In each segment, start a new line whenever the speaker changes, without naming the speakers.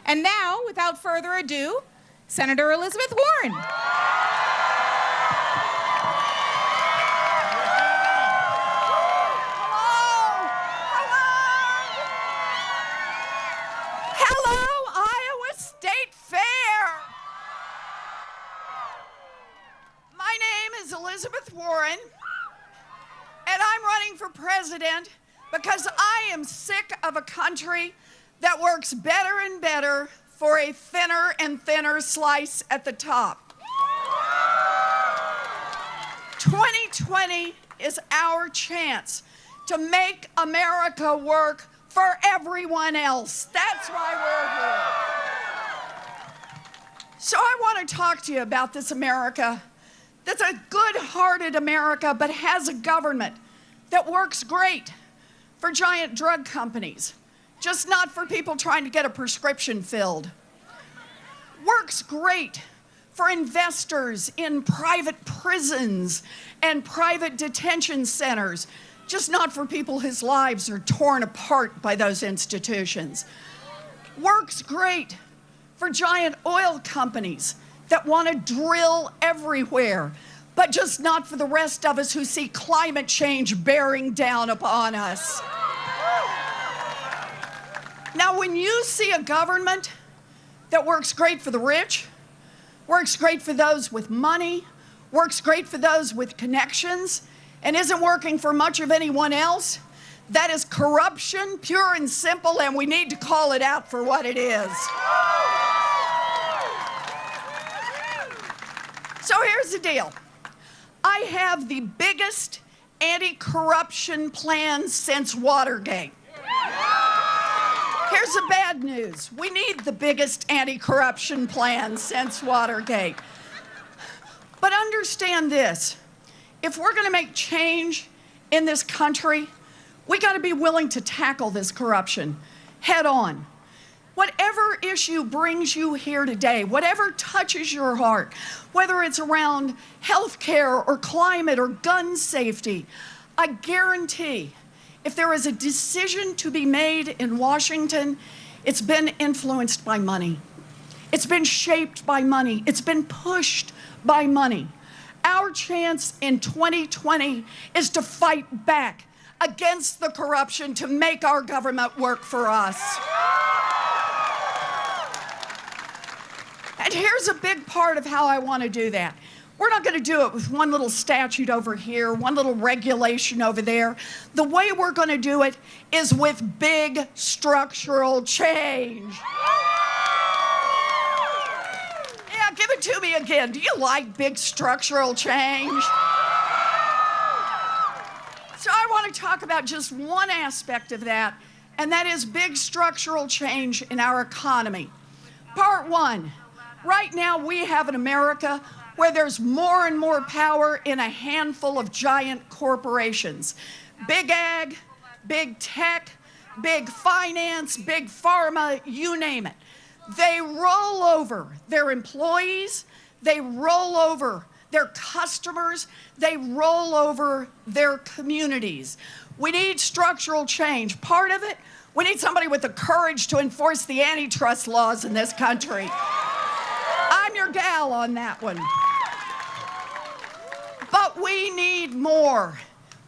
And now, without further ado, Senator Elizabeth Warren.
Elizabeth Warren, and I'm running for president because I am sick of a country that works better and better for a thinner and thinner slice at the top. 2020 is our chance to make America work for everyone else. That's why we're here. So I want to talk to you about this America that's a good-hearted America, but has a government that works great for giant drug companies, just not for people trying to get a prescription filled. Works great for investors in private prisons and private detention centers, just not for people whose lives are torn apart by those institutions. Works great for giant oil companies that want to drill everywhere, but just not for the rest of us who see climate change bearing down upon us. Now, when you see a government that works great for the rich, works great for those with money, works great for those with connections, and isn't working for much of anyone else, that is corruption, pure and simple, and we need to call it out for what it is. So here's the deal. I have the biggest anti-corruption plan since Watergate. Here's the bad news. We need the biggest anti-corruption plan since Watergate. But understand this. If we're going to make change in this country, we got to be willing to tackle this corruption head on. Whatever issue brings you here today, whatever touches your heart, whether it's around health care or climate or gun safety, I guarantee if there is a decision to be made in Washington, it's been influenced by money. It's been shaped by money. It's been pushed by money. Our chance in 2020 is to fight back against the corruption to make our government work for us. And here's a big part of how I want to do that. We're not going to do it with one little statute over here, one little regulation over there. The way we're going to do it is with big structural change. Yeah, give it to me again. Do you like big structural change? So I want to talk about just one aspect of that, and that is big structural change in our economy. Part one. Right now, we have an America where there's more and more power in a handful of giant corporations. Big ag, big tech, big finance, big pharma, you name it. They roll over their employees, they roll over their customers, they roll over their communities. We need structural change. Part of it, we need somebody with the courage to enforce the antitrust laws in this country. I'm your gal on that one. But we need more.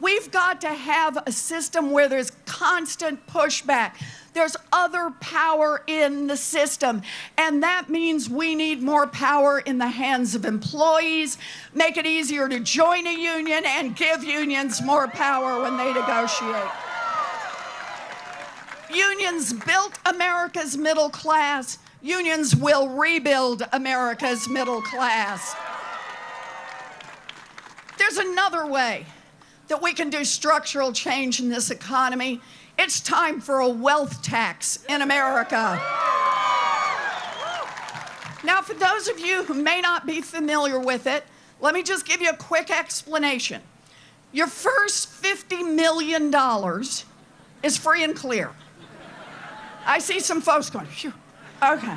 We've got to have a system where there's constant pushback. There's other power in the system, and that means we need more power in the hands of employees, make it easier to join a union, and give unions more power when they negotiate. Unions built America's middle class. Unions will rebuild America's middle class. There's another way that we can do structural change in this economy. It's time for a wealth tax in America. Now, for those of you who may not be familiar with it, let me just give you a quick explanation. Your first $50 million is free and clear. I see some folks going, phew. Okay.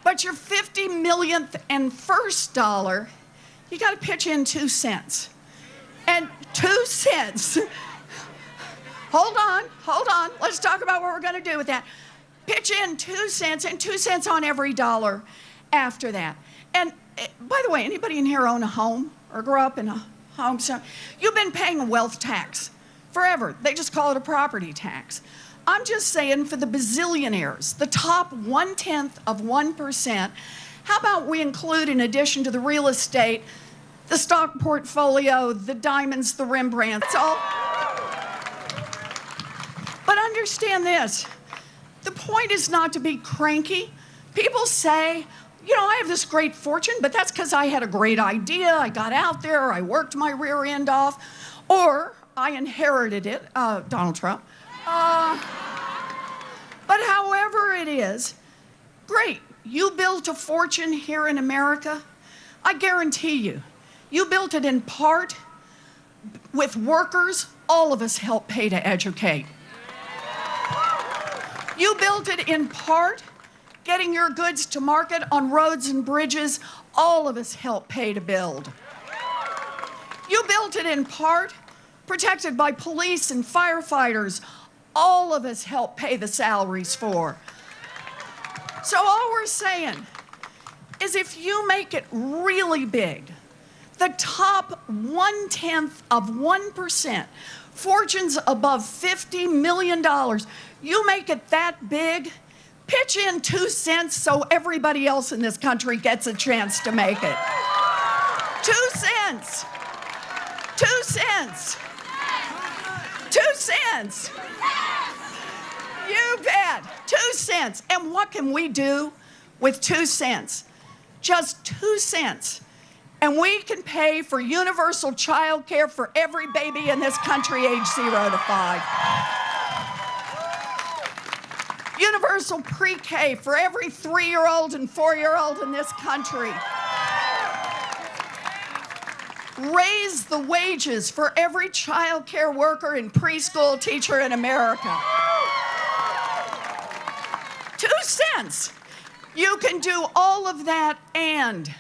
But your 50 millionth and first dollar, you got to pitch in 2 cents. And 2 cents, hold on. Let's talk about what we're going to do with that. Pitch in 2 cents and 2 cents on every dollar after that. And by the way, anybody in here own a home or grew up in a home? So you've been paying a wealth tax forever. They just call it a property tax. I'm just saying for the bazillionaires, the top 0.1%, how about we include, in addition to the real estate, the stock portfolio, the diamonds, the Rembrandts, all. But understand this, the point is not to be cranky. People say, you know, I have this great fortune, but that's because I had a great idea, I got out there, I worked my rear end off, or I inherited it, Donald Trump. But however it is, great, you built a fortune here in America. I guarantee you, you built it in part with workers all of us help pay to educate. You built it in part getting your goods to market on roads and bridges all of us help pay to build. You built it in part protected by police and firefighters all of us help pay the salaries for. So all we're saying is if you make it really big, the top 0.1%, fortunes above $50 million, you make it that big, pitch in 2 cents so everybody else in this country gets a chance to make it. 2 cents. 2 cents. 2 cents. You bet. 2 cents. And what can we do with 2 cents? Just 2 cents. And we can pay for universal child care for every baby in this country age 0 to 5. Universal pre-K for every 3-year-old and 4-year-old in this country. Raise the wages for every child care worker and preschool teacher in America. 2 cents. You can do all of that, and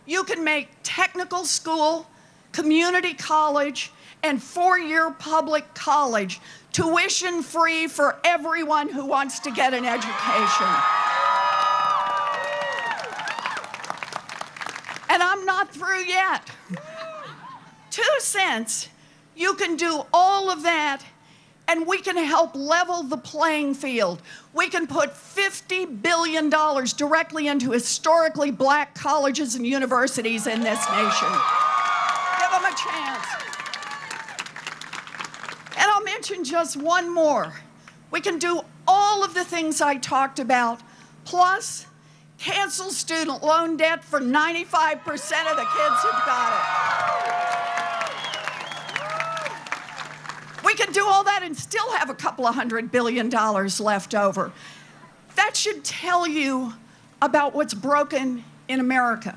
you can make technical school, community college, and 4-year public college tuition-free for everyone who wants to get an education. And I'm not through yet. 2 cents, you can do all of that, and we can help level the playing field. We can put $50 billion directly into historically black colleges and universities in this nation. Give them a chance. And I'll mention just one more. We can do all of the things I talked about, plus cancel student loan debt for 95% of the kids who've got it. We can do all that and still have a couple of $100 billion left over. That should tell you about what's broken in America.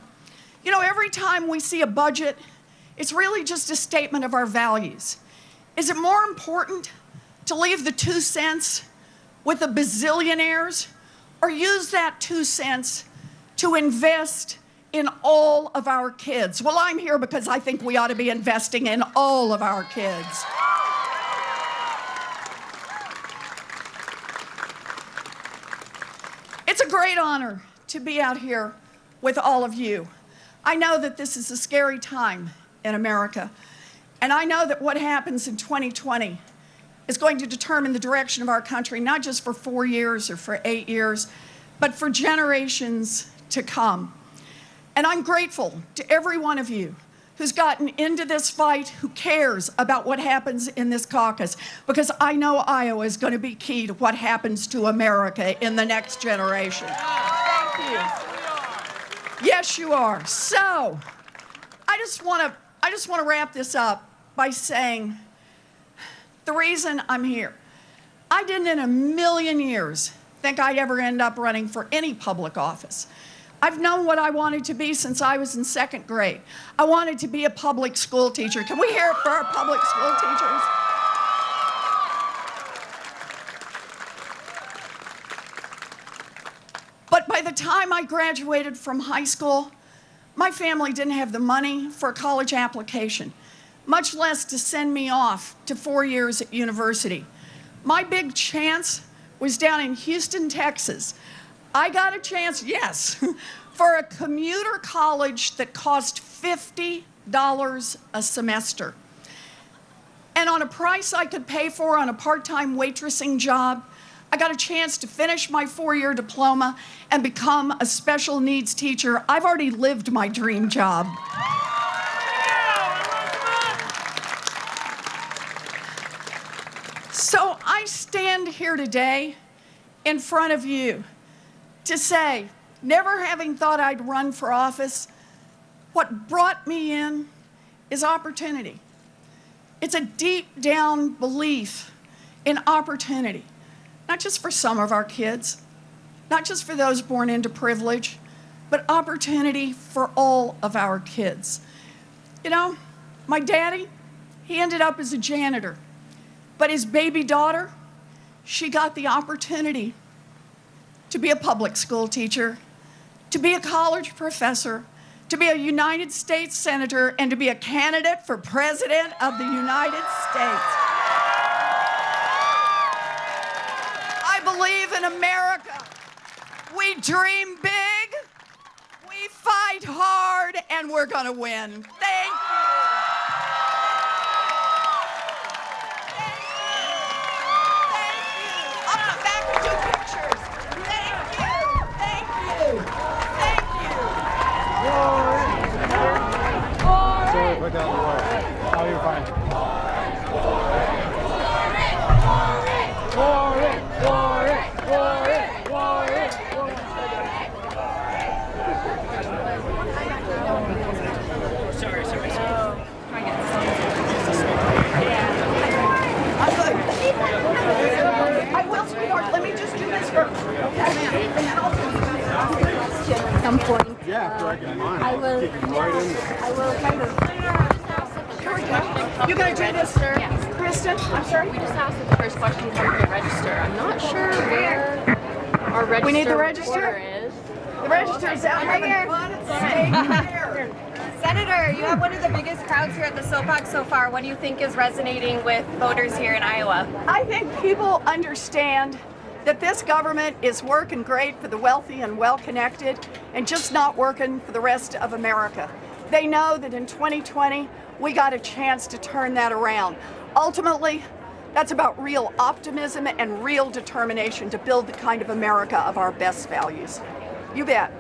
You know, every time we see a budget, it's really just a statement of our values. Is it more important to leave the 2 cents with the bazillionaires, or use that 2 cents to invest in all of our kids? Well, I'm here because I think we ought to be investing in all of our kids. It's a great honor to be out here with all of you. I know that this is a scary time in America, and I know that what happens in 2020 is going to determine the direction of our country, not just for 4 years or for 8 years, but for generations to come. And I'm grateful to every one of you who's gotten into this fight, who cares about what happens in this caucus, because I know Iowa is going to be key to what happens to America in the next generation. Thank you. Yes, you are. So, I just want to wrap this up by saying the reason I'm here. I didn't in a million years think I'd ever end up running for any public office. I've known what I wanted to be since I was in 2nd grade. I wanted to be a public school teacher. Can we hear it for our public school teachers? But by the time I graduated from high school, my family didn't have the money for a college application, much less to send me off to 4 years at university. My big chance was down in Houston, Texas. I got a chance, yes, for a commuter college that cost $50 a semester. And on a price I could pay for on a part-time waitressing job, I got a chance to finish my 4-year diploma and become a special needs teacher. I've already lived my dream job. So I stand here today in front of you to say, never having thought I'd run for office, what brought me in is opportunity. It's a deep down belief in opportunity, not just for some of our kids, not just for those born into privilege, but opportunity for all of our kids. You know, my daddy, he ended up as a janitor, but his baby daughter, she got the opportunity to be a public school teacher, to be a college professor, to be a United States Senator, and to be a candidate for President of the United States. I believe in America. We dream big, we fight hard, and we're gonna win. Thank you. I'll come back and do pictures. Thank you. Thank you. Thank you.
Sorry, put down the wire. Oh, you're fine.
I'm good. I will, sweetheart. Let me just do this first. Okay? And then I'll
At some point.
Yeah, after I get mine.
I will.
Kick it right in there.
I will kind of.
You gonna do this, sir?
Yes.
Kristen, I'm sorry?
We just asked the first question from the register. I'm not sure where our register.
We need the register?
order is.
The register's out
Right
having
here.
fun. It's staying here.
Senator, you have one of the biggest crowds here at the SOPAC so far. What do you think is resonating with voters here in Iowa?
I think people understand that this government is working great for the wealthy and well-connected and just not working for the rest of America. They know that in 2020, we got a chance to turn that around. Ultimately, that's about real optimism and real determination to build the kind of America of our best values. You bet.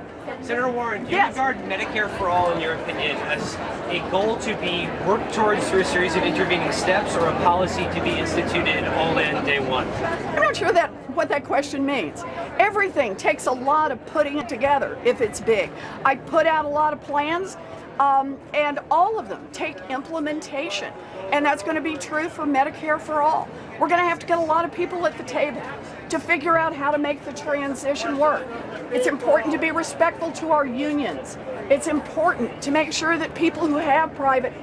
Senator Warren, do you
Yes.
regard Medicare for All, in your opinion, as a goal to be worked towards through a series of intervening steps, or a policy to be instituted all in day one?
I'm not sure what that question means. Everything takes a lot of putting it together if it's big. I put out a lot of plans, and all of them take implementation. And that's going to be true for Medicare for All. We're going to have to get a lot of people at the table to figure out how to make the transition work. It's important to be respectful to our unions. It's important to make sure that people who have private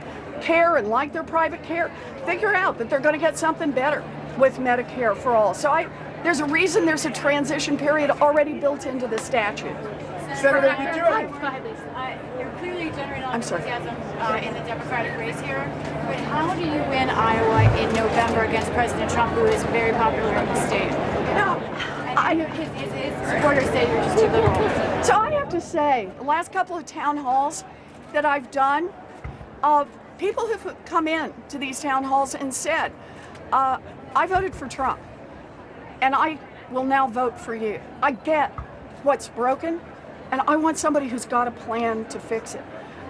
care and like their private care figure out that they're going to get something better with Medicare for All. So there's a reason there's a transition period already built into the statute.
Senator, you do
Hi.
it.
Go ahead, please. You're clearly generating
I'm sorry.
enthusiasm in the Democratic race here. But how do you win Iowa in November against President Trump, who is very popular in the state?
Now,
And his supporters say you're just too liberal.
So I have to say, the last couple of town halls that I've done, people have come in to these town halls and said, I voted for Trump, and I will now vote for you. I get what's broken, and I want somebody who's got a plan to fix it.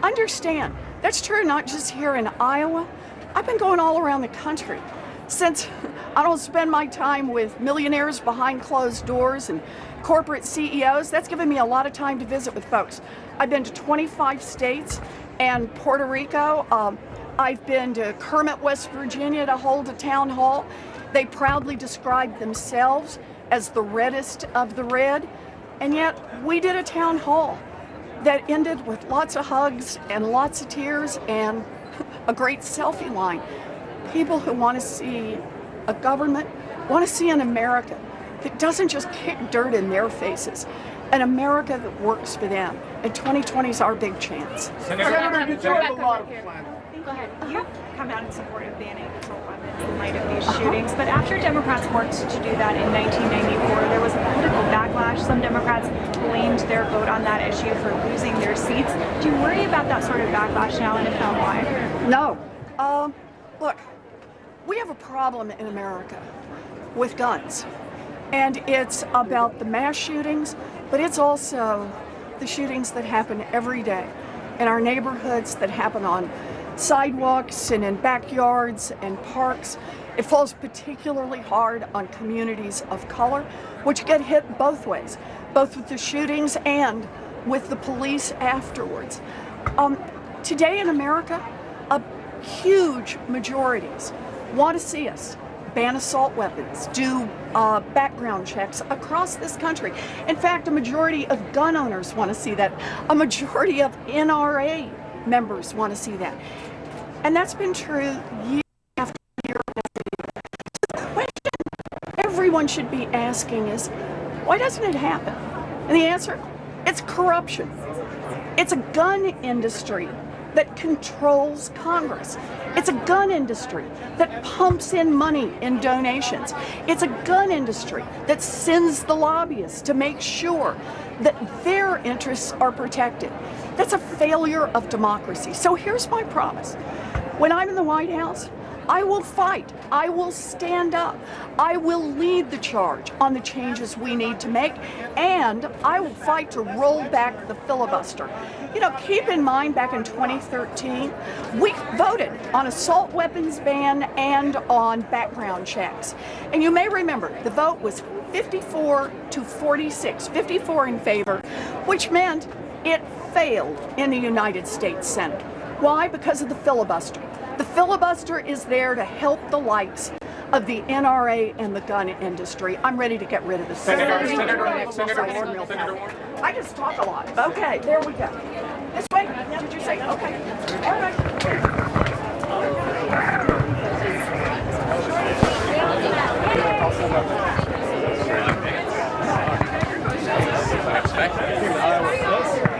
Understand, that's true not just here in Iowa. I've been going all around the country. Since I don't spend my time with millionaires behind closed doors and corporate CEOs, that's given me a lot of time to visit with folks. I've been to 25 states and Puerto Rico. I've been to Kermit, West Virginia to hold a town hall. They proudly describe themselves as the reddest of the red. And yet we did a town hall that ended with lots of hugs and lots of tears and a great selfie line. People who want to see a government, want to see an America that doesn't just kick dirt in their faces, an America that works for them. And 2020 is our big chance.
Senator, you do have a lot of plans.
Go ahead.
You've come out in support of banning assault weapons. in light of these shootings. But after Democrats worked to do that in 1994, there was a political backlash. Some Democrats blamed their vote on that issue for losing their seats. Do you worry about that sort of backlash now, and if not, why?
No. Look, we have a problem in America with guns. And it's about the mass shootings, but it's also the shootings that happen every day in our neighborhoods, that happen on sidewalks and in backyards and parks. It falls particularly hard on communities of color, which get hit both ways, both with the shootings and with the police afterwards. Today in America, huge majorities want to see us ban assault weapons, do background checks across this country. In fact, a majority of gun owners want to see that. A majority of NRA members want to see that. And that's been true year after year after year. So the question everyone should be asking is, why doesn't it happen? And the answer, it's corruption. It's a gun industry that controls Congress. It's a gun industry that pumps in money in donations. It's a gun industry that sends the lobbyists to make sure that their interests are protected. That's a failure of democracy. So here's my promise. When I'm in the White House, I will fight. I will stand up. I will lead the charge on the changes we need to make, and I will fight to roll back the filibuster. You know, keep in mind back in 2013, we voted on assault weapons ban and on background checks. And you may remember the vote was 54 to 46, 54 in favor, which meant it failed in the United States Senate. Why? Because of the filibuster. The filibuster is there to help the likes of the NRA and the gun industry. I'm ready to get rid of the Senator I just talk a lot. Okay, there we go. This way? Did you say? Okay. All right.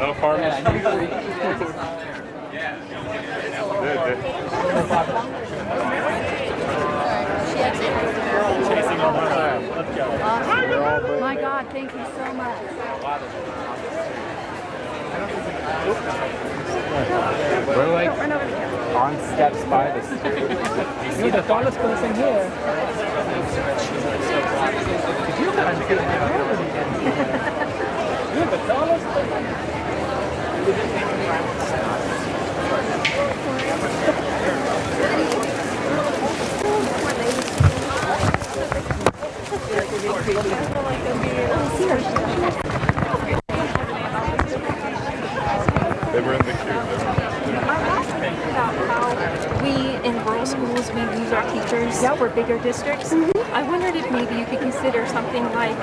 No farmers.
My God, thank you so much.
We're like on steps by this. You're the tallest person here. You're the tallest person. They were in the queue.
About how we in rural schools we lose our teachers for bigger districts. I wondered if maybe you could consider something like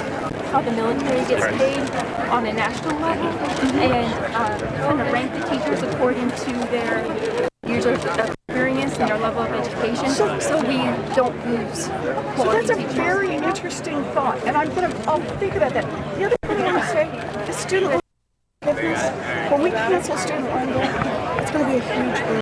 how the military gets paid on a national level and kind of rank the teachers according to their years of experience and their level of education, so we don't lose quality
So that's a
teachers.
very interesting thought, and I'll think about that. The other thing I want to say, the student loan forgiveness, when we cancel student loan debt, it's going to be a huge boon.